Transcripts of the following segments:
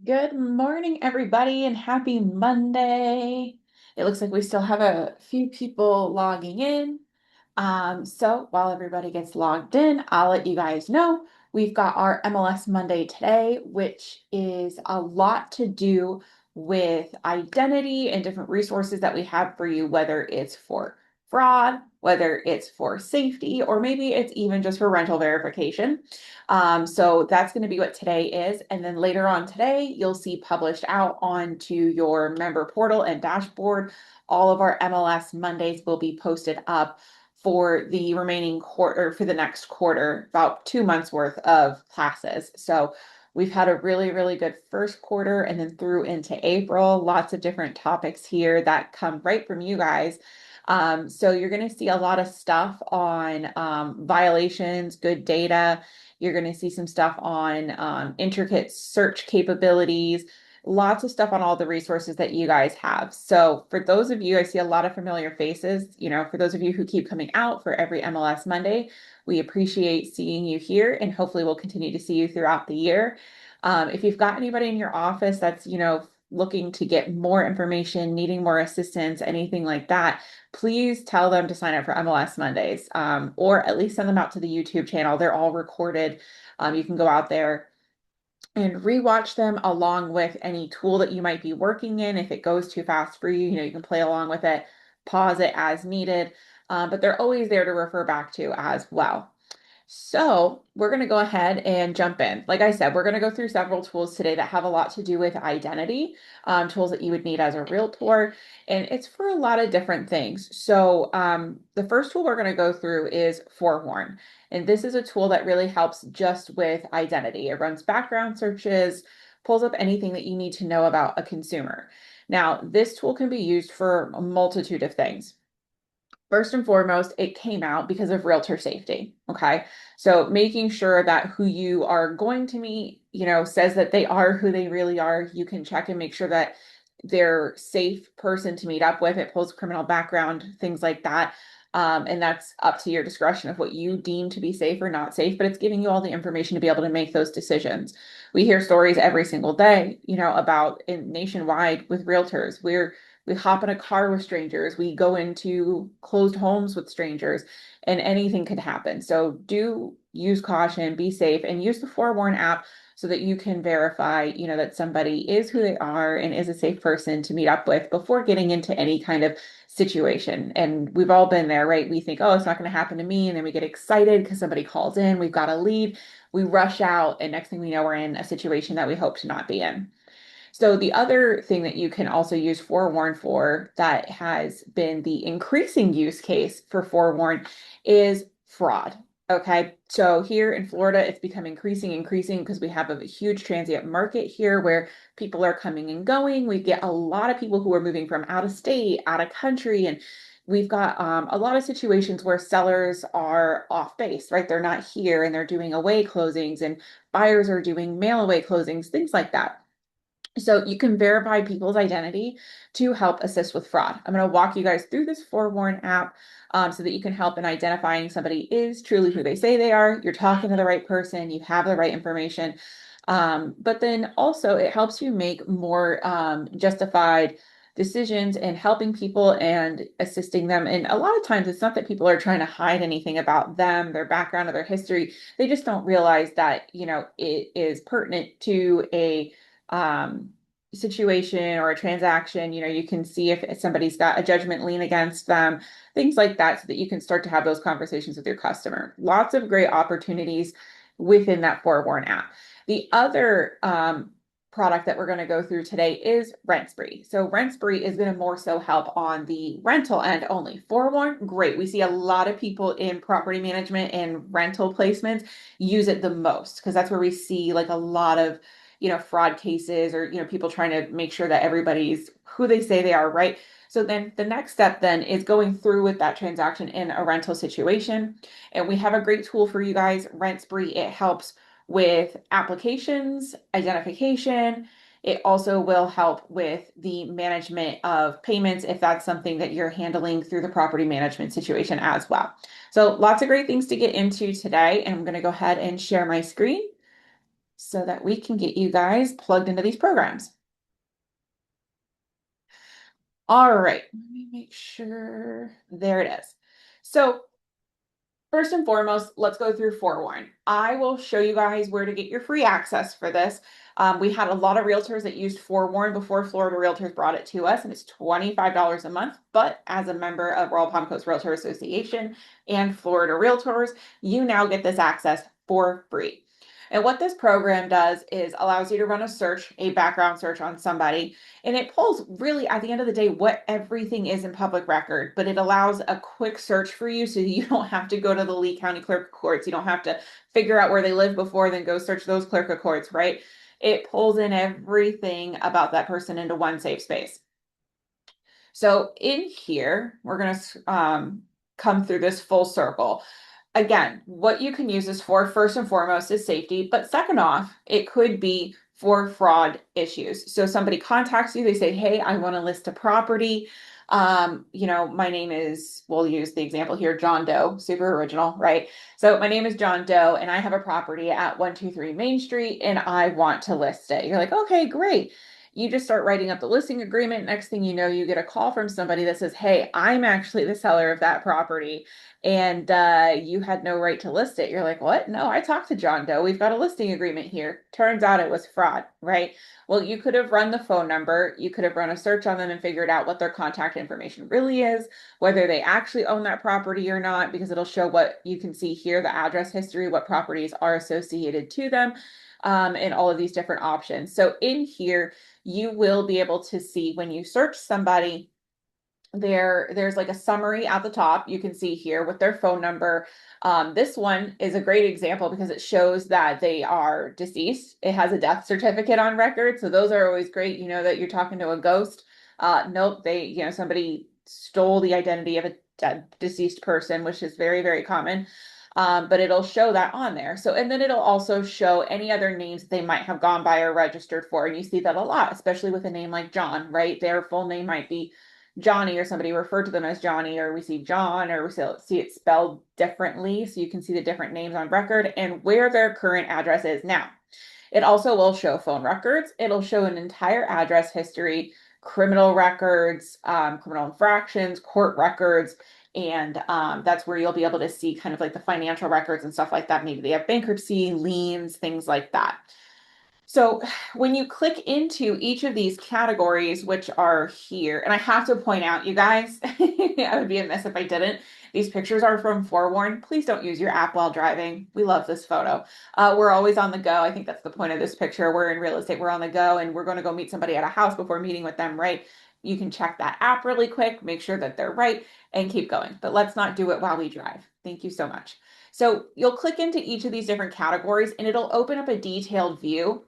Good morning, everybody, and happy Monday. It looks like we still have a few people logging in. So while everybody gets logged in, I'll let you guys know we've got our MLS Monday today, which is a lot to do with identity and different resources that we have for you, whether it's for fraud, whether it's for safety, or maybe it's even just for rental verification. So that's going to be what today is. And then later on today, you'll see published out onto your member portal and dashboard. All of our MLS Mondays will be posted up for the remaining quarter, for the next quarter, about 2 months worth of classes. So we've had a really, really good first quarter and then through into April, lots of different topics here that come right from you guys. So you're going to see a lot of stuff on violations, good data. You're going to see some stuff on intricate search capabilities, lots of stuff on all the resources that you guys have. So for those of you, I see a lot of familiar faces. For those of you who keep coming out for every MLS Monday, we appreciate seeing you here and hopefully we'll continue to see you throughout the year. If you've got anybody in your office that's, looking to get more information, needing more assistance, anything like that, please tell them to sign up for MLS Mondays, or at least send them out to the YouTube channel. They're all recorded. You can go out there and rewatch them along with any tool that you might be working in. If it goes too fast for you, you can play along with it, pause it as needed. But they're always there to refer back to as well. So we're going to go ahead and jump in. Like I said, we're going to go through several tools today that have a lot to do with identity, tools that you would need as a realtor, and it's for a lot of different things. So the first tool we're going to go through is Forewarn, and this is a tool that really helps just with identity. It runs background searches, pulls up anything that you need to know about a consumer. Now, this tool can be used for a multitude of things. First and foremost, it came out because of realtor safety. Okay. So making sure that who you are going to meet, says that they are who they really are. You can check and make sure that they're safe person to meet up with. It pulls criminal background, things like that. And that's up to your discretion of what you deem to be safe or not safe, but it's giving you all the information to be able to make those decisions. We hear stories every single day, about in nationwide with realtors. We hop in a car with strangers, we go into closed homes with strangers, and anything could happen. So do use caution, be safe, and use the Forewarn app so that you can verify, that somebody is who they are and is a safe person to meet up with before getting into any kind of situation. And we've all been there, right? We think, oh, it's not going to happen to me. And then we get excited because somebody calls in, we've got a lead, we rush out, and next thing we know, we're in a situation that we hope to not be in. So the other thing that you can also use Forewarn for that has been the increasing use case for Forewarn is fraud. Okay. So here in Florida, it's become increasing because we have a huge transient market here where people are coming and going. We get a lot of people who are moving from out of state, out of country, and we've got a lot of situations where sellers are off base, right? They're not here and they're doing away closings and buyers are doing mail away closings, things like that. So you can verify people's identity to help assist with fraud. I'm going to walk you guys through this Forewarn app so that you can help in identifying somebody is truly who they say they are. You're talking to the right person, you have the right information. But then also it helps you make more justified decisions and helping people and assisting them. And a lot of times it's not that people are trying to hide anything about them, their background, or their history. They just don't realize that, it is pertinent to a um, situation or a transaction. You can see if somebody's got a judgment lien against them, things like that, so that you can start to have those conversations with your customer. Lots of great opportunities within that Forewarn app. The other product that we're going to go through today is RentSpree. So RentSpree is going to more so help on the rental end only. Forewarn, great. We see a lot of people in property management and rental placements use it the most because that's where we see like a lot of fraud cases or, people trying to make sure that everybody's who they say they are, right? So then the next step then is going through with that transaction in a rental situation. And we have a great tool for you guys, RentSpree. It helps with applications, identification. It also will help with the management of payments if that's something that you're handling through the property management situation as well. So lots of great things to get into today. And I'm going to go ahead and share my screen so that we can get you guys plugged into these programs. All right, let me make sure. There it is. So first and foremost, let's go through Forewarn. I will show you guys where to get your free access for this. We had a lot of realtors that used Forewarn before Florida Realtors brought it to us, and it's $25 a month. But as a member of Royal Palm Coast Realtor Association and Florida Realtors, you now get this access for free. And what this program does is allows you to run a search, a background search on somebody, and it pulls really at the end of the day what everything is in public record, but it allows a quick search for you so you don't have to go to the Lee County Clerk of Courts. You don't have to figure out where they lived before, then go search those clerk of courts, right? It pulls in everything about that person into one safe space. So in here, we're going to come through this full circle. Again, what you can use this for, first and foremost, is safety. But second off, it could be for fraud issues. So somebody contacts you, they say, hey, I want to list a property. My name is, we'll use the example here, John Doe, super original, right? So my name is John Doe, and I have a property at 123 Main Street, and I want to list it. You're like, okay, great. You just start writing up the listing agreement. Next thing you know, you get a call from somebody that says, hey, I'm actually the seller of that property, and you had no right to list it. You're like, what? No, I talked to John Doe. We've got a listing agreement here. Turns out it was fraud, right? Well, you could have run the phone number, you could have run a search on them and figured out what their contact information really is, whether they actually own that property or not, because it'll show what you can see here, the address history, what properties are associated to them, and all of these different options. So in here, you will be able to see when you search somebody, there's like a summary at the top you can see here with their phone number. This one is a great example because it shows that they are deceased. It has a death certificate on record, so those are always great. You know that you're talking to a ghost. Nope, somebody stole the identity of a dead deceased person, which is very, very common. But it'll show that on there. So, and then it'll also show any other names that they might have gone by or registered for. And you see that a lot, especially with a name like John, right? Their full name might be Johnny, or somebody referred to them as Johnny, or we see John, or we see it spelled differently. So you can see the different names on record and where their current address is now. It also will show phone records. It'll show an entire address history, criminal records, criminal infractions, court records. And that's where you'll be able to see kind of like the financial records and stuff like that. Maybe they have bankruptcy, liens, things like that. So when you click into each of these categories, which are here, and I have to point out, you guys, I would be amiss if I didn't. These pictures are from Forewarn. Please don't use your app while driving. We love this photo. We're always on the go. I think that's the point of this picture. We're in real estate, we're on the go, and we're going to go meet somebody at a house before meeting with them, right? You can check that app really quick, make sure that they're right, and keep going. But let's not do it while we drive. Thank you so much. So you'll click into each of these different categories, and it'll open up a detailed view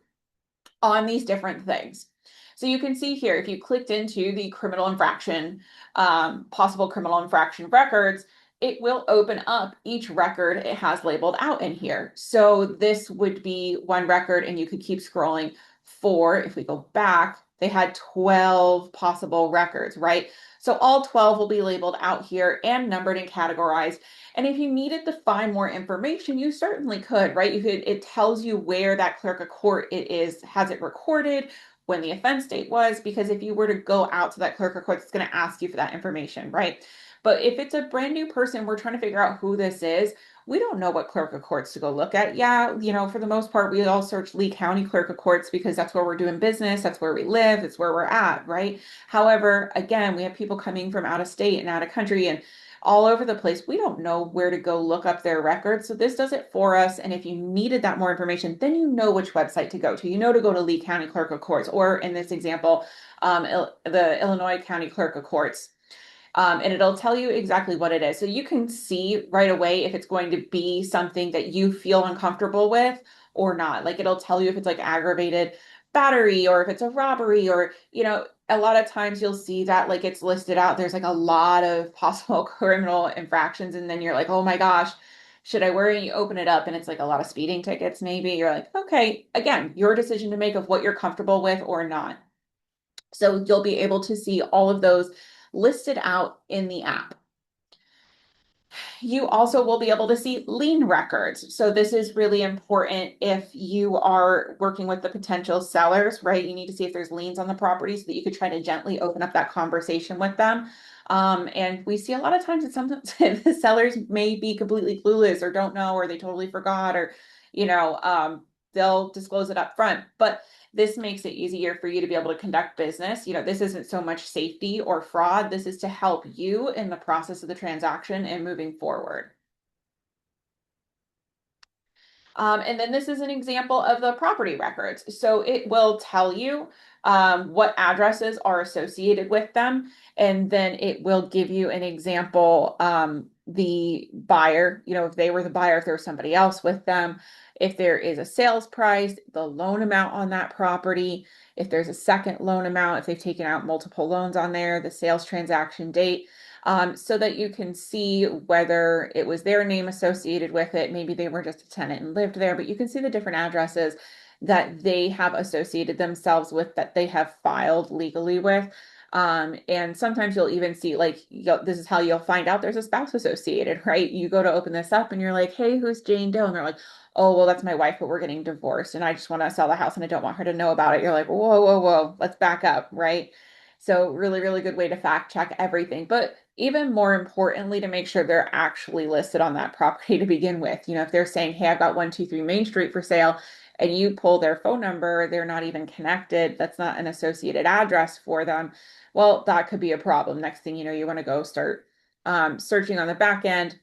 on these different things. So you can see here, if you clicked into the criminal infraction, possible criminal infraction records, it will open up each record it has labeled out in here. So this would be one record, and you could keep scrolling for, if we go back, they had 12 possible records, right? So all 12 will be labeled out here and numbered and categorized. And if you needed to find more information, you certainly could, right? It tells you where that clerk of court it is, has it recorded, when the offense date was, because if you were to go out to that clerk of court, it's going to ask you for that information, right? But if it's a brand new person, we're trying to figure out who this is. We don't know what clerk of courts to go look at. Yeah, for the most part, we all search Lee County clerk of courts because that's where we're doing business, that's where we live, that's where we're at, right? However, again, we have people coming from out of state and out of country and all over the place. We don't know where to go look up their records. So this does it for us. And if you needed that more information, then you know which website to go to. You know to go to Lee County Clerk of Courts, or in this example, the Illinois County Clerk of Courts. And it'll tell you exactly what it is. So you can see right away if it's going to be something that you feel uncomfortable with or not. Like it'll tell you if it's like aggravated battery or if it's a robbery, or, a lot of times you'll see that like it's listed out. There's like a lot of possible criminal infractions. And then you're like, oh my gosh, should I worry? And you open it up and it's like a lot of speeding tickets, maybe. You're like, okay, again, your decision to make of what you're comfortable with or not. So you'll be able to see all of those listed out in the app. You also will be able to see lien records. So this is really important if you are working with the potential sellers, right? You need to see if there's liens on the property so that you could try to gently open up that conversation with them. And we see a lot of times that sometimes the sellers may be completely clueless or don't know, or they totally forgot, or, you know, they'll disclose it up front. But this makes it easier for you to be able to conduct business. You know, this isn't so much safety or fraud. This is to help you in the process of the transaction and moving forward. And then this is an example of the property records. So it will tell you what addresses are associated with them. And then it will give you an example, the buyer, you know, if they were the buyer, if there was somebody else with them, if there is a sales price, the loan amount on that property, if there's a second loan amount, if they've taken out multiple loans on there, the sales transaction date, so that you can see whether it was their name associated with it. Maybe they were just a tenant and lived there, but you can see the different addresses that they have associated themselves with, that they have filed legally with. And sometimes you'll even see, like, this is how you'll find out there's a spouse associated, right? You go to open this up and you're like, hey, who's Jane Doe? And they're like, oh, well, that's my wife, but we're getting divorced and I just want to sell the house and I don't want her to know about it. You're like, whoa, whoa, whoa, let's back up, right? So really, really good way to fact check everything. But even more importantly, to make sure they're actually listed on that property to begin with. You know, if they're saying, hey, I've got 123 Main Street for sale, and you pull their phone number, they're not even connected, that's not an associated address for them. Well, that could be a problem. Next thing you know, you want to go start searching on the back end.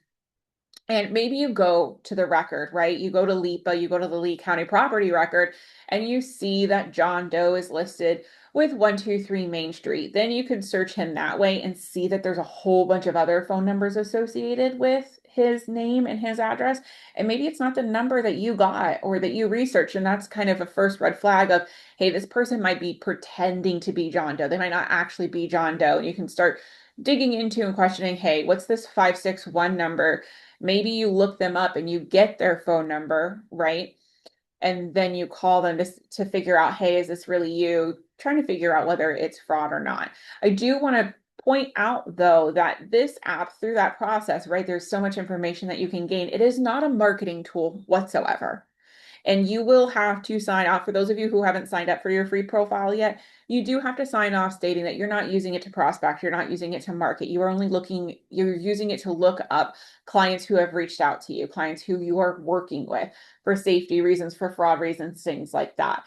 And maybe you go to the record, right? You go to LIPA, you go to the Lee County Property Record, and you see that John Doe is listed with 123 Main Street. Then you can search him that way and see that there's a whole bunch of other phone numbers associated with his name and his address. And maybe it's not the number that you got or that you researched. And that's kind of a first red flag of, hey, this person might be pretending to be John Doe. They might not actually be John Doe. And you can start digging into and questioning, hey, what's this 561 number? Maybe you look them up and you get their phone number, right? And then you call them to figure out, hey, is this really you? Trying to figure out whether it's fraud or not. I do want to point out, though, that this app, through that process, right, there's so much information that you can gain. It is not a marketing tool whatsoever. And you will have to sign off. For those of you who haven't signed up for your free profile yet, you do have to sign off stating that you're not using it to prospect, you're not using it to market. You are only you're using it to look up clients who have reached out to you, clients who you are working with for safety reasons, for fraud reasons, things like that.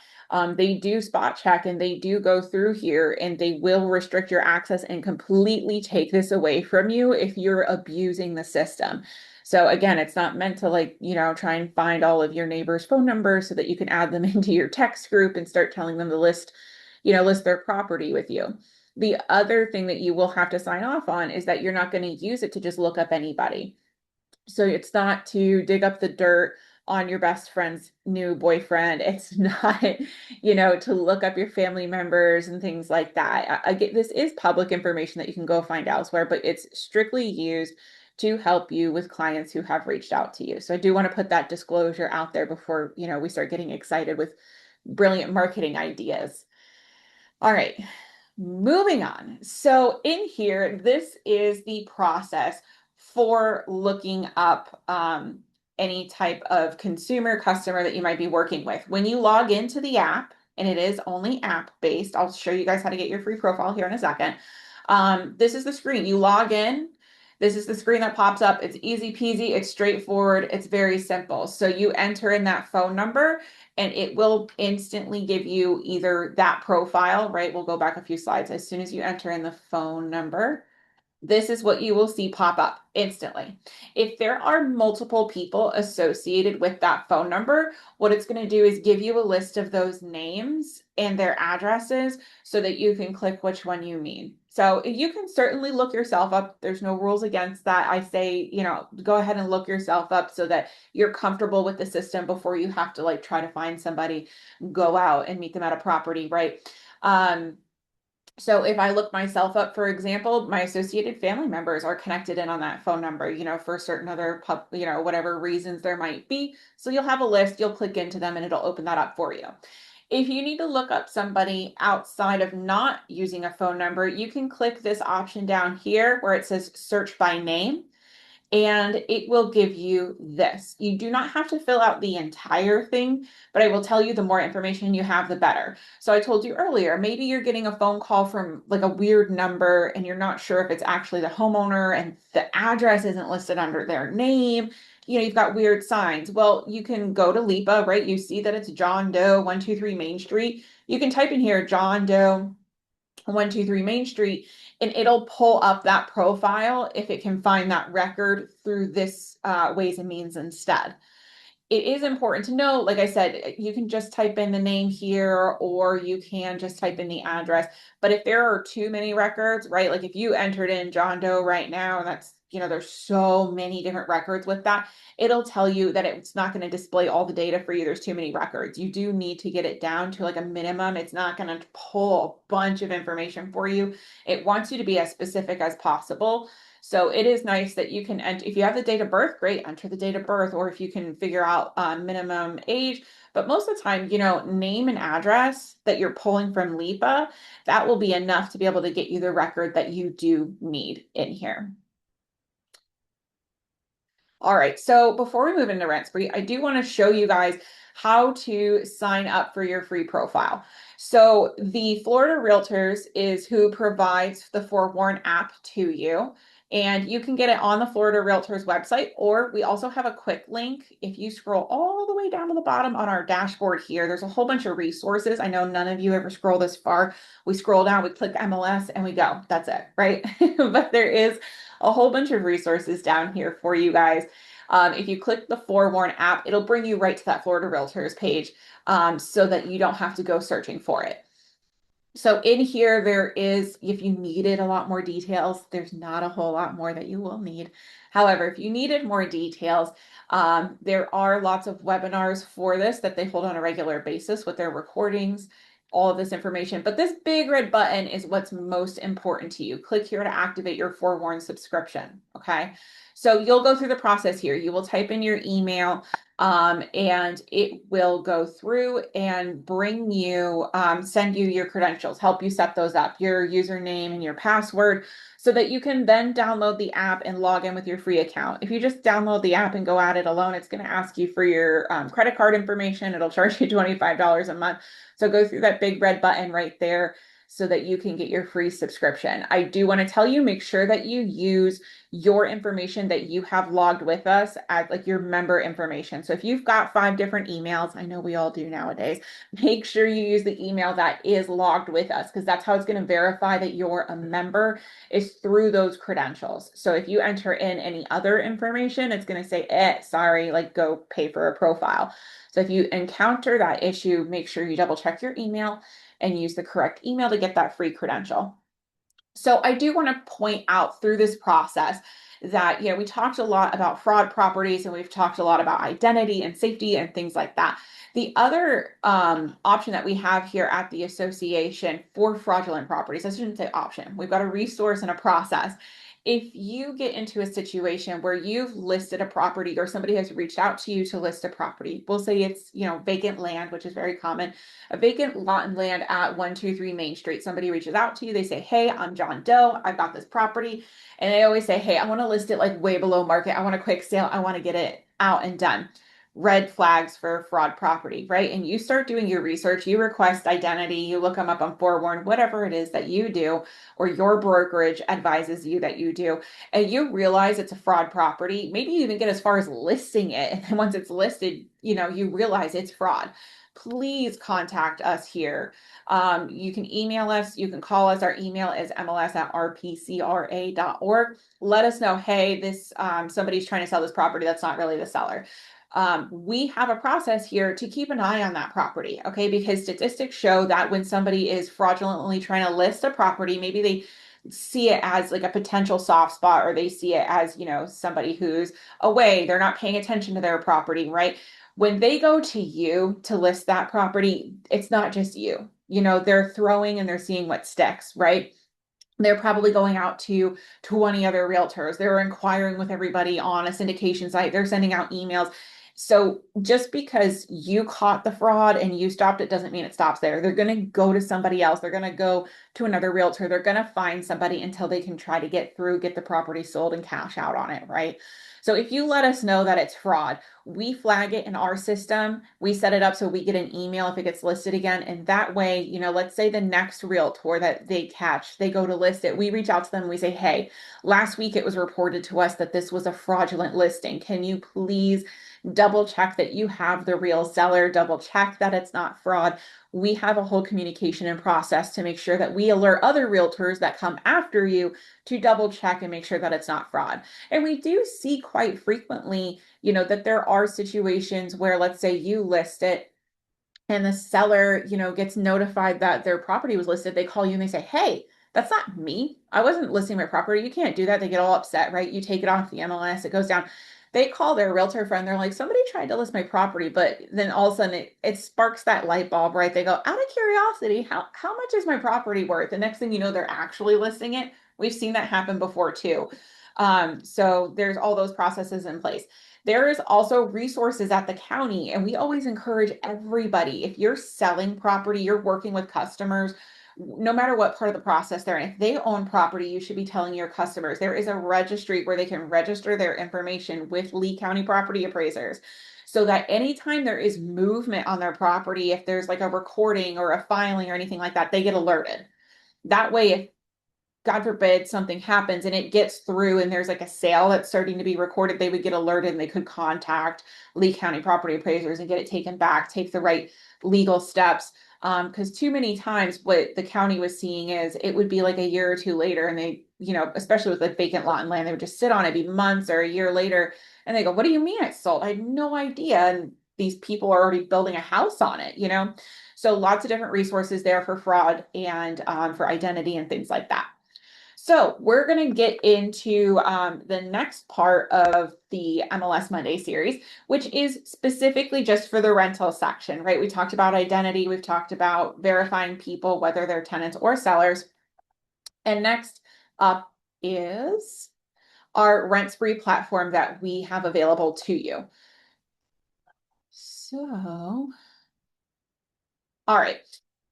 They do spot check and they do go through here and they will restrict your access and completely take this away from you if you're abusing the system. So again, it's not meant to, like, you know, try and find all of your neighbors' phone numbers so that you can add them into your text group and start telling them to list, you know, list their property with you. The other thing that you will have to sign off on is that you're not going to use it to just look up anybody. So it's not to dig up the dirt on your best friend's new boyfriend. It's not, you know, to look up your family members and things like that. I get, this is public information that you can go find elsewhere, but it's strictly used to help you with clients who have reached out to you. So I do want to put that disclosure out there before, you know, we start getting excited with brilliant marketing ideas. All right, moving on. So in here, this is the process for looking up any type of consumer customer that you might be working with. When you log into the app, and it is only app based, I'll show you guys how to get your free profile here in a second. This is the screen. You log in. This is the screen that pops up. It's easy peasy. It's straightforward. It's very simple. So you enter in that phone number and it will instantly give you either that profile, right? We'll go back a few slides. As soon as you enter in the phone number, this is what you will see pop up instantly. If there are multiple people associated with that phone number, what it's going to do is give you a list of those names and their addresses so that you can click which one you mean. So you can certainly look yourself up. There's no rules against that. I say, you know, go ahead and look yourself up so that you're comfortable with the system before you have to, like, try to find somebody, go out and meet them at a property, right? So if I look myself up, for example, my associated family members are connected in on that phone number, you know, for certain other you know, whatever reasons there might be. So you'll have a list, you'll click into them and it'll open that up for you. If you need to look up somebody outside of not using a phone number, you can click this option down here where it says search by name. and it will give you this. You do not have to fill out the entire thing, but I will tell you the more information you have, the better. So I told you earlier, maybe you're getting a phone call from like a weird number and you're not sure if it's actually the homeowner and the address isn't listed under their name. You know, you've got weird signs. Well, you can go to LIPA, right? You see that it's John Doe 123 Main Street. You can type in here John Doe 123 Main Street, and it'll pull up that profile if it can find that record through this Ways and Means instead. It is important to know, like I said, you can just type in the name here or you can just type in the address. But if there are too many records, right? Like if you entered in John Doe right now, and that's, you know, there's so many different records with that, it'll tell you that it's not going to display all the data for you. There's too many records. You do need to get it down to like a minimum. It's not going to pull a bunch of information for you. It wants you to be as specific as possible. So it is nice that you can enter, if you have the date of birth, great, enter the date of birth, or if you can figure out minimum age. But most of the time, you know, name and address that you're pulling from LIPA, that will be enough to be able to get you the record that you do need in here. All right, so before we move into Rent Spree, I do want to show you guys how to sign up for your free profile. So the Florida Realtors is who provides the Forewarn app to you. And you can get it on the Florida Realtors website, or we also have a quick link. If you scroll all the way down to the bottom on our dashboard here, there's a whole bunch of resources. I know none of you ever scroll this far. We scroll down, we click MLS, and we go. That's it, right? But there is a whole bunch of resources down here for you guys. If you click the Forewarn app, it'll bring you right to that Florida Realtors page so that you don't have to go searching for it. So in here, there is, if you needed a lot more details, there's not a whole lot more that you will need. However, if you needed more details, there are lots of webinars for this that they hold on a regular basis with their recordings, all of this information. But this big red button is what's most important to you. Click here to activate your Forewarn subscription, okay? So you'll go through the process here. You will type in your email and it will go through and bring you, send you your credentials, help you set those up, your username and your password, so that you can then download the app and log in with your free account. If you just download the app and go at it alone, it's going to ask you for your credit card information. It'll charge you $25 a month. So go through that big red button right there so that you can get your free subscription. I do want to tell you, make sure that you use your information that you have logged with us as like your member information. So if you've got 5 different emails, I know we all do nowadays, make sure you use the email that is logged with us, because that's how it's going to verify that you're a member, is through those credentials. So if you enter in any other information, it's going to say, sorry, like go pay for a profile. So if you encounter that issue, make sure you double check your email and use the correct email to get that free credential. So I do want to point out through this process that, you know, we talked a lot about fraud properties and we've talked a lot about identity and safety and things like that. The other option that we have here at the association for fraudulent properties, I shouldn't say option, we've got a resource and a process. If you get into a situation where you've listed a property or somebody has reached out to you to list a property, we'll say it's, you know, vacant land, which is very common, a vacant lot and land at 123 Main Street. Somebody reaches out to you, they say, hey, I'm John Doe, I've got this property. And they always say, hey, I want to list it like way below market. I want a quick sale. I want to get it out and done. Red flags for fraud property, right? And you start doing your research, you request identity, you look them up on Forewarn, whatever it is that you do, or your brokerage advises you that you do, and you realize it's a fraud property. Maybe you even get as far as listing it. And then once it's listed, you know, you realize it's fraud. Please contact us here. You can email us, you can call us. Our email is mls@rpcra.org. Let us know, hey, this somebody's trying to sell this property that's not really the seller. We have a process here to keep an eye on that property, okay? Because statistics show that when somebody is fraudulently trying to list a property, maybe they see it as like a potential soft spot, or they see it as, you know, somebody who's away, they're not paying attention to their property, right? When they go to you to list that property, it's not just you. You know, they're throwing and they're seeing what sticks, right? They're probably going out to 20 other realtors. They're inquiring with everybody on a syndication site. They're sending out emails. So just because you caught the fraud and you stopped it doesn't mean it stops there. They're going to go to somebody else. They're going to go to another realtor. They're going to find somebody until they can try to get through, get the property sold and cash out on it, right? So if you let us know that it's fraud, we flag it in our system. We set it up so we get an email if it gets listed again. And that way, let's say the next realtor that they catch, they go to list it. We reach out to them and we say, hey, last week it was reported to us that this was a fraudulent listing. Can you please double check that you have the real seller, double check that it's not fraud? We have a whole communication and process to make sure that we alert other realtors that come after you to double check and make sure that it's not fraud. And we do see quite frequently, that there are situations where, let's say you list it and the seller, gets notified that their property was listed. They call you and they say, hey, that's not me. I wasn't listing my property. You can't do that. They get all upset, right? You take it off the MLS, it goes down. They call their realtor friend. They're like, somebody tried to list my property, but then all of a sudden it sparks that light bulb, right? They go, out of curiosity, how much is my property worth? The next thing you know, they're actually listing it. We've seen that happen before too. So there's all those processes in place. There is also resources at the county, and we always encourage everybody, if you're selling property, you're working with customers, no matter what part of the process they're in, if they own property, you should be telling your customers. There is a registry where they can register their information with Lee County property appraisers, so that anytime there is movement on their property, if there's like a recording or a filing or anything like that, they get alerted. That way, if God forbid something happens and it gets through and there's like a sale that's starting to be recorded, they would get alerted and they could contact Lee County property appraisers and get it taken back, take the right legal steps. Because too many times what the county was seeing is it would be like a year or two later, and they, especially with like vacant lot and land, they would just sit on it, be months or a year later, and they go, what do you mean it sold? I had no idea. And these people are already building a house on it. So lots of different resources there for fraud and for identity and things like that. So we're going to get into the next part of the MLS Monday series, which is specifically just for the rental section, right? We talked about identity. We've talked about verifying people, whether they're tenants or sellers. And next up is our RentSpree platform that we have available to you. So, all right.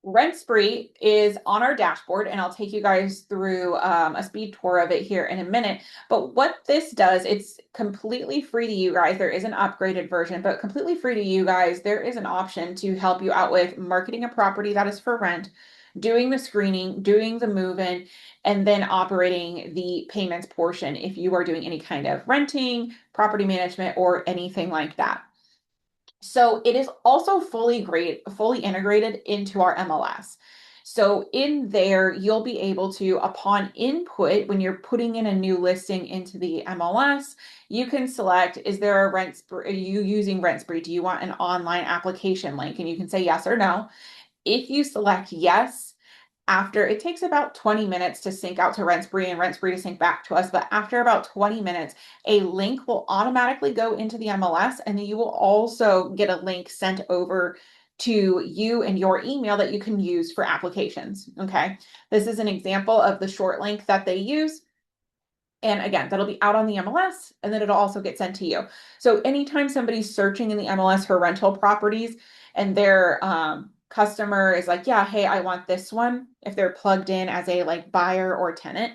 RentSpree is on our dashboard, and I'll take you guys through a speed tour of it here in a minute. But what this does, it's completely free to you guys. There is an upgraded version, but completely free to you guys. There is an option to help you out with marketing a property that is for rent, doing the screening, doing the move-in, and then operating the payments portion if you are doing any kind of renting, property management, or anything like that. So it is also fully integrated into our MLS. So in there, you'll be able to, upon input, when you're putting in a new listing into the MLS, you can select, is there a are you using RentSpree? Do you want an online application link? And you can say yes or no. If you select yes, after it takes about 20 minutes to sync out to RentSpree and RentSpree to sync back to us, but after about 20 minutes, a link will automatically go into the MLS, and then you will also get a link sent over to you and your email that you can use for applications. Okay. This is an example of the short link that they use. And again, that'll be out on the MLS, and then it'll also get sent to you. So anytime somebody's searching in the MLS for rental properties and their customer is like, yeah, hey, I want this one. If they're plugged in as a like buyer or tenant,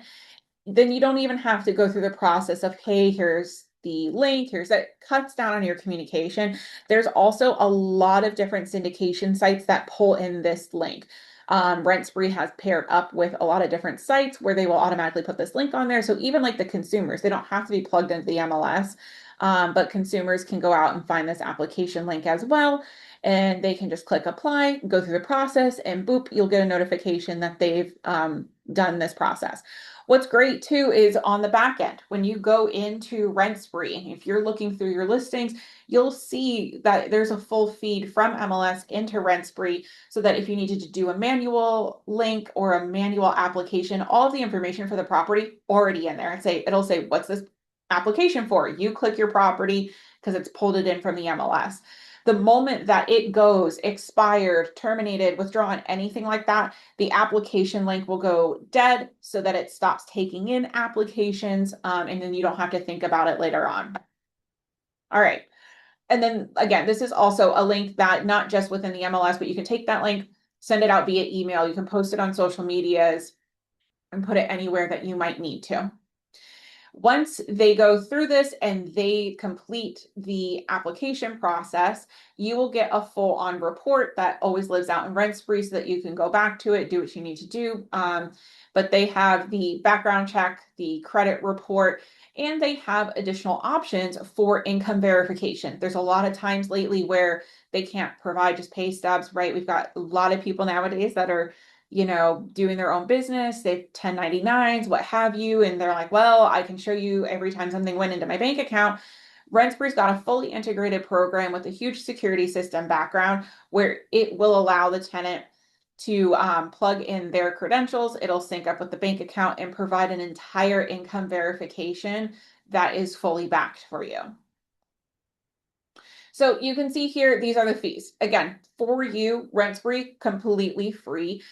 then you don't even have to go through the process of, hey, here's the link, here's that. Cuts down on your communication. There's also a lot of different syndication sites that pull in this link. RentSpree has paired up with a lot of different sites where they will automatically put this link on there. So even like the consumers, they don't have to be plugged into the MLS, but consumers can go out and find this application link as well. And they can just click apply, go through the process, and boop, you'll get a notification that they've done this process. What's great too is on the back end, when you go into RentSpree, if you're looking through your listings, you'll see that there's a full feed from MLS into RentSpree, so that if you needed to do a manual link or a manual application, all of the information for the property already in there. It'll say, what's this application for? You click your property because it's pulled it in from the MLS. The moment that it goes expired, terminated, withdrawn, anything like that, the application link will go dead so that it stops taking in applications, and then you don't have to think about it later on. All right. And then again, this is also a link that not just within the MLS, but you can take that link, send it out via email. You can post it on social medias and put it anywhere that you might need to. Once they go through this and they complete the application process, you will get a full-on report that always lives out in RentSpree so that you can go back to it, do what you need to do. But they have the background check, the credit report, and they have additional options for income verification. There's a lot of times lately where they can't provide just pay stubs, right? We've got a lot of people nowadays that are doing their own business, they've 1099s, what have you, and they're like, well, I can show you every time something went into my bank account. RentSpree's got a fully integrated program with a huge security system background where it will allow the tenant to plug in their credentials. It'll sync up with the bank account and provide an entire income verification that is fully backed for you. So you can see here, these are the fees. Again, for you, RentSpree, completely free.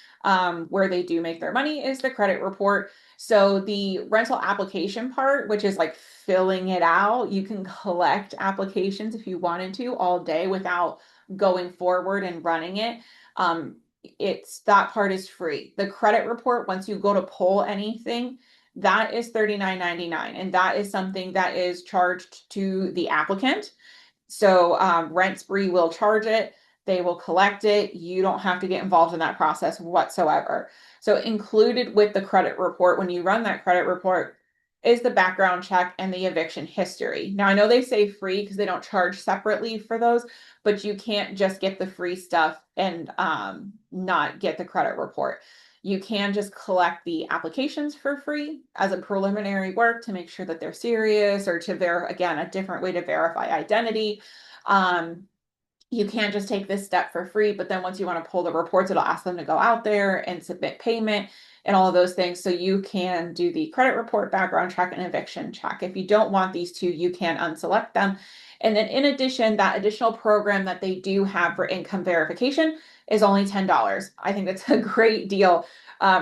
Where they do make their money is the credit report. So the rental application part, which is like filling it out, you can collect applications if you wanted to all day without going forward and running it. That part is free. The credit report, once you go to pull anything, that is $39.99, and that is something that is charged to the applicant. So RentSpree will charge it. They will collect it. You don't have to get involved in that process whatsoever. So included with the credit report, when you run that credit report, is the background check and the eviction history. Now, I know they say free because they don't charge separately for those, but you can't just get the free stuff and not get the credit report. You can just collect the applications for free as a preliminary work to make sure that they're serious, or to again, a different way to verify identity. You can't just take this step for free, but then once you want to pull the reports, it'll ask them to go out there and submit payment and all of those things. So you can do the credit report, background check, and eviction check. If you don't want these two, you can unselect them. And then in addition, that additional program that they do have for income verification is only $10. I think that's a great deal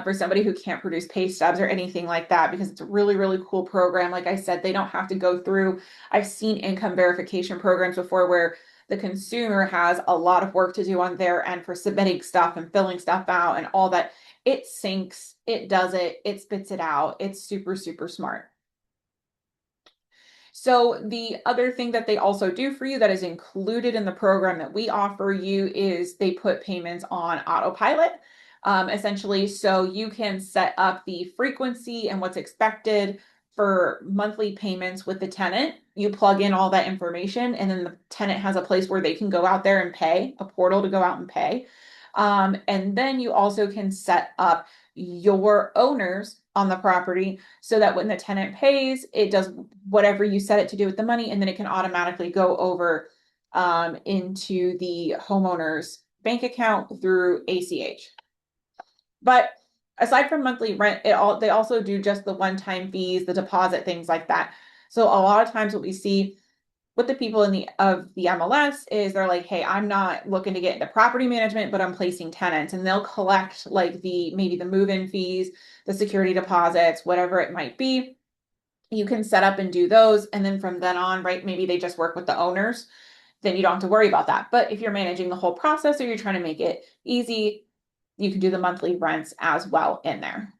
for somebody who can't produce pay stubs or anything like that, because it's a really, really cool program. Like I said, they don't have to go through. I've seen income verification programs before where the consumer has a lot of work to do on their end for submitting stuff and filling stuff out and all that. It syncs, it does it, it spits it out. It's super, super smart. So the other thing that they also do for you that is included in the program that we offer you is they put payments on autopilot, essentially. So you can set up the frequency and what's expected for monthly payments with the tenant. You plug in all that information, and then the tenant has a place where they can go out there and pay, a portal to go out and pay. And then you also can set up your owners on the property so that when the tenant pays, it does whatever you set it to do with the money, and then it can automatically go over into the homeowner's bank account through ACH. But aside from monthly rent, they also do just the one-time fees, the deposit, things like that. So a lot of times what we see with the people of the MLS is they're like, hey, I'm not looking to get into property management, but I'm placing tenants, and they'll collect like maybe the move-in fees, the security deposits, whatever it might be. You can set up and do those, and then from then on, right, maybe they just work with the owners, then you don't have to worry about that. But if you're managing the whole process or you're trying to make it easy, you can do the monthly rents as well in there.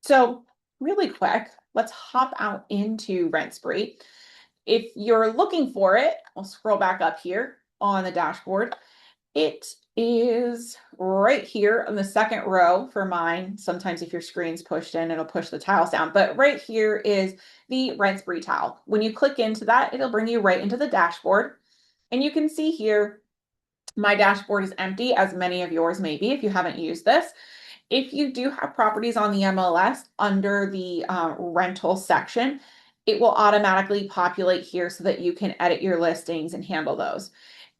So really quick, let's hop out into RentSpree. If you're looking for it, I'll scroll back up here on the dashboard. It is right here on the second row for mine. Sometimes if your screen's pushed in, it'll push the tiles down. But right here is the RentSpree tile. When you click into that, it'll bring you right into the dashboard. And you can see here, my dashboard is empty, as many of yours may be if you haven't used this. If you do have properties on the MLS under the rental section, it will automatically populate here so that you can edit your listings and handle those.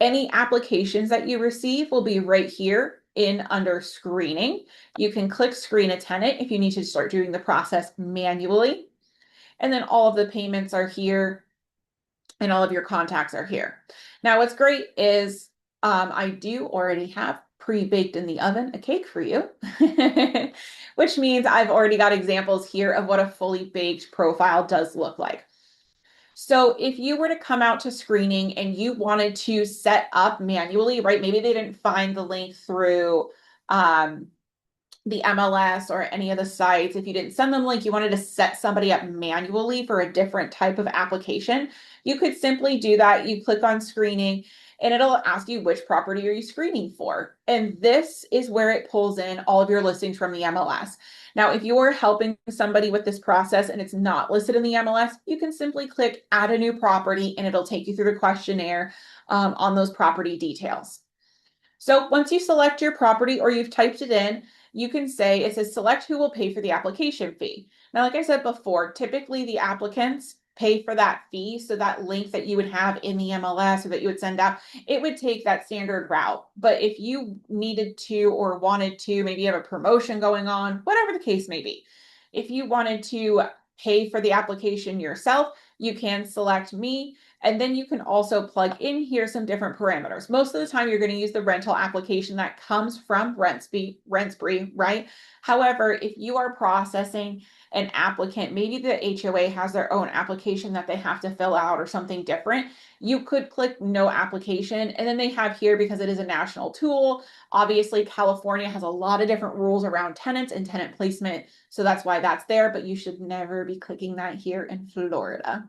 Any applications that you receive will be right here in under screening. You can click screen a tenant if you need to start doing the process manually. And then all of the payments are here and all of your contacts are here. Now, what's great is I do already have pre-baked in the oven a cake for you, which means I've already got examples here of what a fully baked profile does look like. So if you were to come out to screening and you wanted to set up manually, right? Maybe they didn't find the link through um, the MLS or any of the sites, if you didn't send them a link, you wanted to set somebody up manually for a different type of application, you could simply do that. You click on screening and it'll ask you which property are you screening for. And this is where it pulls in all of your listings from the MLS. Now, if you're helping somebody with this process and it's not listed in the MLS, you can simply click add a new property and it'll take you through the questionnaire on those property details. So once you select your property or you've typed it in, you can say it says select who will pay for the application fee. Now, like I said before, typically the applicants pay for that fee. So that link that you would have in the MLS or that you would send out, it would take that standard route. But if you needed to or wanted to, maybe you have a promotion going on, whatever the case may be, if you wanted to pay for the application yourself, you can select me. And then you can also plug in here some different parameters. Most of the time, you're going to use the rental application that comes from RentSpree, right? However, if you are processing an applicant, maybe the HOA has their own application that they have to fill out or something different, you could click no application. And then they have here, because it is a national tool, obviously California has a lot of different rules around tenants and tenant placement. So that's why that's there, but you should never be clicking that here in Florida.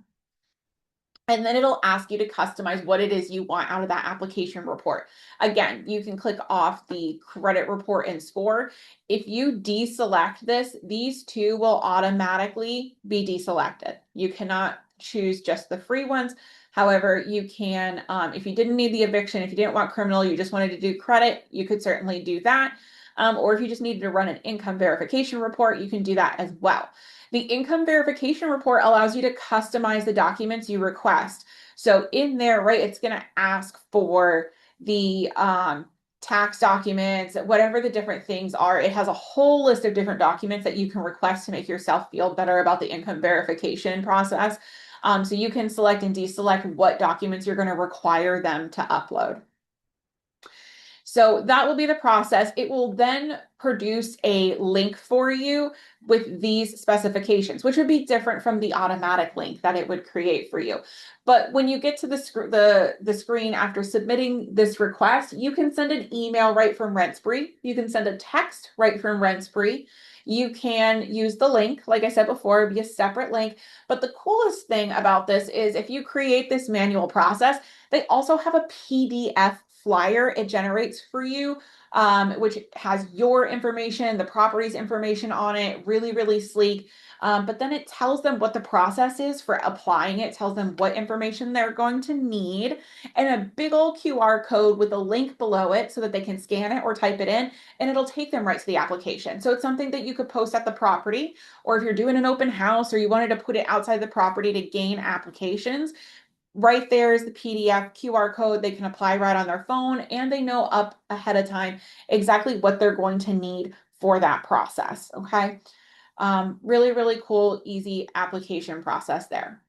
And then it'll ask you to customize what it is you want out of that application report. Again, you can click off the credit report and score. If you deselect this, these two will automatically be deselected. You cannot choose just the free ones. However, you can, if you didn't need the eviction, if you didn't want criminal, you just wanted to do credit, you could certainly do that. Or if you just needed to run an income verification report, you can do that as well. The income verification report allows you to customize the documents you request. So in there, right, it's going to ask for the tax documents, whatever the different things are. It has a whole list of different documents that you can request to make yourself feel better about the income verification process. So you can select and deselect what documents you're going to require them to upload. So that will be the process. It will then produce a link for you with these specifications, which would be different from the automatic link that it would create for you. But when you get to the screen after submitting this request, you can send an email right from RentSpree. You can send a text right from RentSpree. You can use the link, like I said before, it'd be a separate link. But the coolest thing about this is if you create this manual process, they also have a PDF flyer it generates for you, which has your information, the property's information on it, really, really sleek. But then it tells them what the process is for applying it, tells them what information they're going to need, and a big old QR code with a link below it so that they can scan it or type it in, and it'll take them right to the application. So it's something that you could post at the property, or if you're doing an open house or you wanted to put it outside the property to gain applications, right there is the PDF QR code. They can apply right on their phone and they know up ahead of time exactly what they're going to need for that process. Okay. Really, really cool, easy application process there.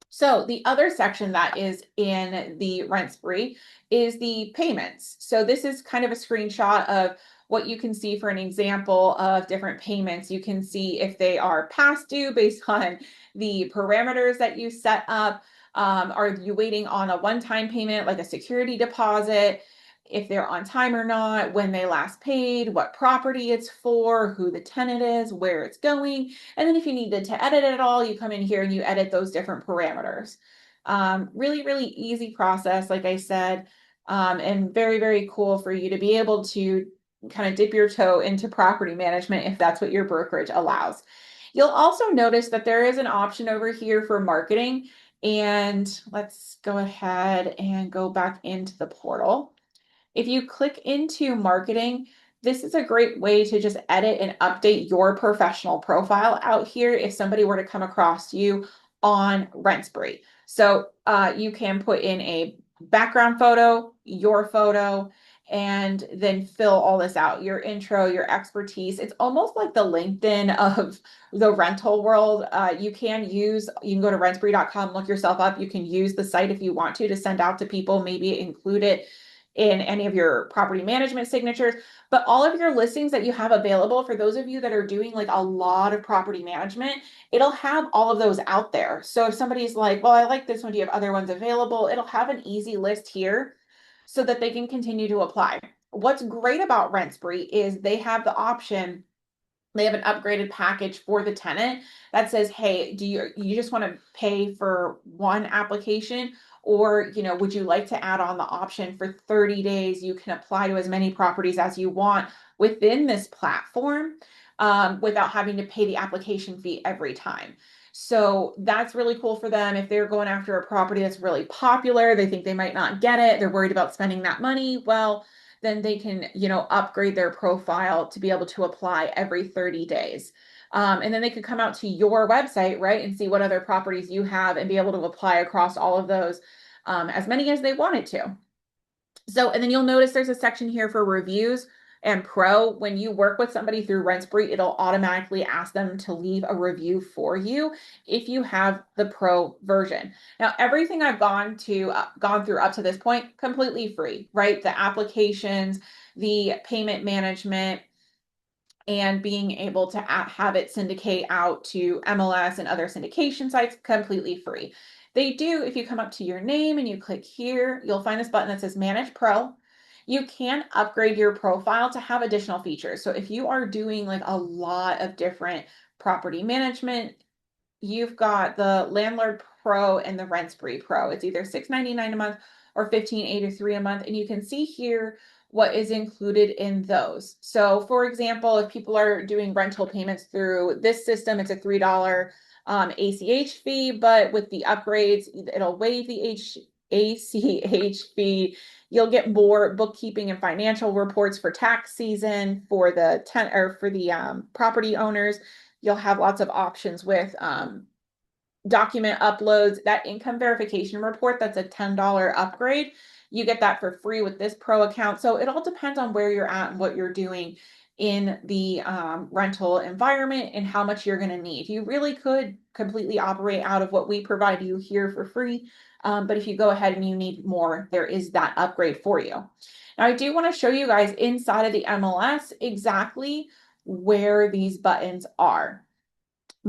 So the other section that is in the RentSpree is the payments. So this is kind of a screenshot of what you can see for an example of different payments. You can see if they are past due based on the parameters that you set up. Are you waiting on a one-time payment like a security deposit? If they're on time or not, when they last paid, what property it's for, who the tenant is, where it's going. And then if you needed to edit it at all, you come in here and you edit those different parameters. Really, really easy process, like I said, and very, very cool for you to be able to kind of dip your toe into property management if that's what your brokerage allows. You'll also notice that there is an option over here for marketing. And let's go ahead and go back into the portal. If you click into marketing, this is a great way to just edit and update your professional profile out here if somebody were to come across you on RentSpree. So you can put in a background photo, your photo, and then fill all this out, your intro, your expertise. It's almost like the LinkedIn of the rental world. You can go to rentspree.com, look yourself up. You can use the site if you want to send out to people, maybe include it in any of your property management signatures, but all of your listings that you have available for those of you that are doing like a lot of property management, it'll have all of those out there. So if somebody's like, well, I like this one, do you have other ones available? It'll have an easy list here so that they can continue to apply. what's great about Rent Spree is they have the option, they have an upgraded package for the tenant that says, hey, you just want to pay for one application, or would you like to add on the option for 30 days you can apply to as many properties as you want within this platform, without having to pay the application fee every time. So that's really cool for them. If they're going after a property that's really popular, they think they might not get it, they're worried about spending that money, well, then they can, upgrade their profile to be able to apply every 30 days. And then they could come out to your website, right, and see what other properties you have and be able to apply across all of those, as many as they wanted to. So, and then you'll notice there's a section here for reviews and pro. When you work with somebody through RentSpree, it'll automatically ask them to leave a review for you if you have the pro version. Now, everything I've gone through up to this point, completely free, right? The applications, the payment management, and being able to have it syndicate out to MLS and other syndication sites, completely free. They do, if you come up to your name and you click here, you'll find this button that says Manage Pro. You can upgrade your profile to have additional features. So if you are doing like a lot of different property management, you've got the Landlord Pro and the Rent Spree Pro. It's either $6.99 a month or $15.83 a month. And you can see here what is included in those. So for example, if people are doing rental payments through this system, it's a $3 ACH fee, but with the upgrades, it'll waive the ACH fee. You'll get more bookkeeping and financial reports for tax season for the property owners. You'll have lots of options with document uploads. That income verification report, that's a $10 upgrade. You get that for free with this pro account. So it all depends on where you're at and what you're doing in the rental environment and how much you're going to need. You really could completely operate out of what we provide you here for free. But if you go ahead and you need more, there is that upgrade for you. Now, I do want to show you guys inside of the MLS exactly where these buttons are,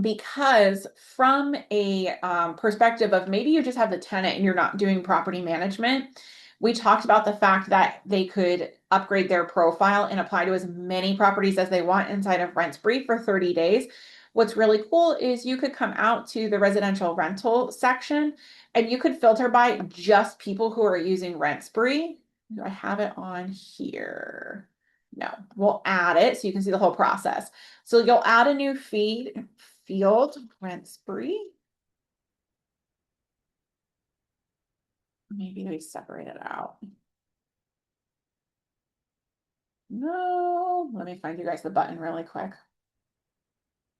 because from a perspective of maybe you just have the tenant and you're not doing property management, we talked about the fact that they could upgrade their profile and apply to as many properties as they want inside of Rent Spree for 30 days. What's really cool is you could come out to the residential rental section and you could filter by just people who are using Rent Spree. Do I have it on here? No, we'll add it so you can see the whole process. So you'll add a new field, Rent Spree. Maybe we separate it out. No, let me find you guys the button really quick.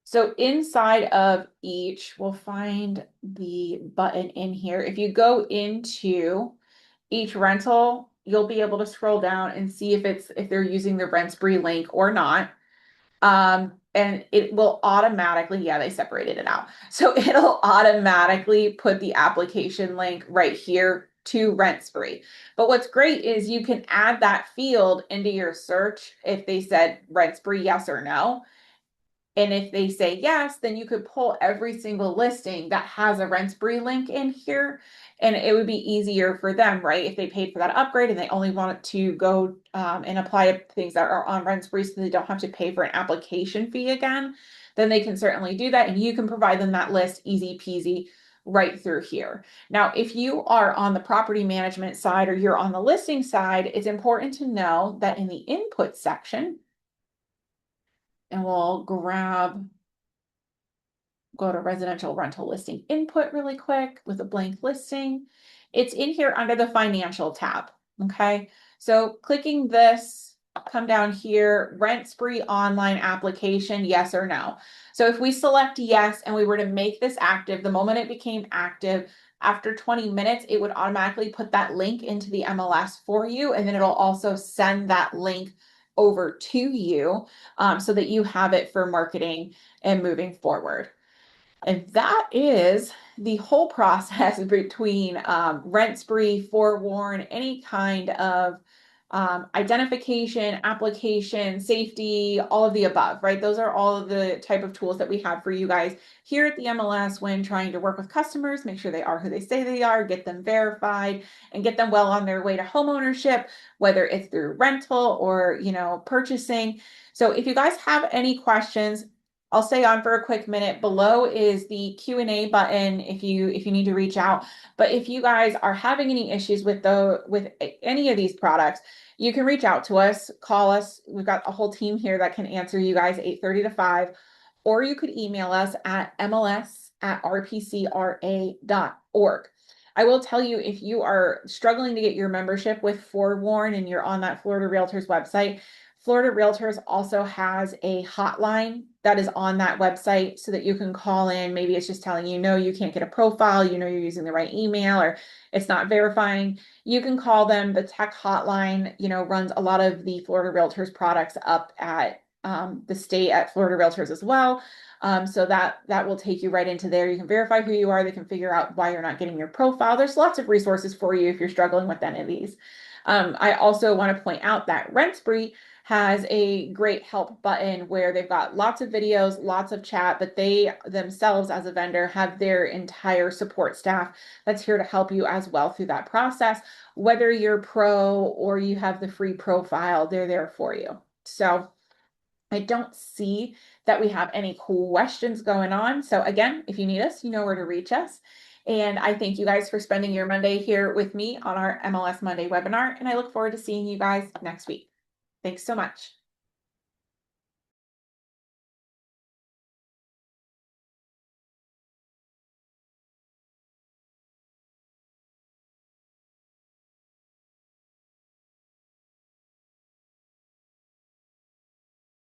So inside of each, we'll find the button in here. If you go into each rental, you'll be able to scroll down and see if they're using the Rent Spree link or not. And it will automatically, yeah, they separated it out. So it'll automatically put the application link right here to Rent Spree. But what's great is you can add that field into your search if they said Rent Spree, yes or no. And if they say yes, then you could pull every single listing that has a Rent Spree link in here. And it would be easier for them, right? If they paid for that upgrade and they only want to go and apply to things that are on Rent Spree so they don't have to pay for an application fee again, then they can certainly do that. And you can provide them that list easy peasy right through here. Now, if you are on the property management side or you're on the listing side, it's important to know that in the input section, and we'll go to residential rental listing input really quick with a blank listing. It's in here under the financial tab. Okay. So clicking this, come down here, Rent Spree online application, yes or no. So if we select yes, and we were to make this active, the moment it became active, after 20 minutes, it would automatically put that link into the MLS for you. And then it'll also send that link over to you, so that you have it for marketing and moving forward. And that is the whole process between Rent Spree, Forewarn, any kind of identification, application, safety, all of the above, right? Those are all of the type of tools that we have for you guys here at the MLS when trying to work with customers, make sure they are who they say they are, get them verified, and get them well on their way to home ownership, whether it's through rental or, purchasing. So if you guys have any questions, I'll stay on for a quick minute. Below is the Q&A button if you need to reach out. But if you guys are having any issues with any of these products, you can reach out to us, call us. We've got a whole team here that can answer you guys 8:30 to 5, or you could email us at mls@rpcra.org. I will tell you, if you are struggling to get your membership with Forewarn and you're on that Florida Realtors website, Florida Realtors also has a hotline that is on that website so that you can call in. Maybe it's just telling you, no, you can't get a profile, you're using the right email, or it's not verifying. You can call them. The tech hotline, runs a lot of the Florida Realtors products up at the state at Florida Realtors as well. So that will take you right into there. You can verify who you are. They can figure out why you're not getting your profile. There's lots of resources for you if you're struggling with any of these. I also want to point out that RentSpree has a great help button where they've got lots of videos, lots of chat, but they themselves as a vendor have their entire support staff that's here to help you as well through that process. Whether you're pro or you have the free profile, they're there for you. So I don't see that we have any questions going on. So again, if you need us, you know where to reach us. And I thank you guys for spending your Monday here with me on our MLS Monday webinar. And I look forward to seeing you guys next week. Thanks so much.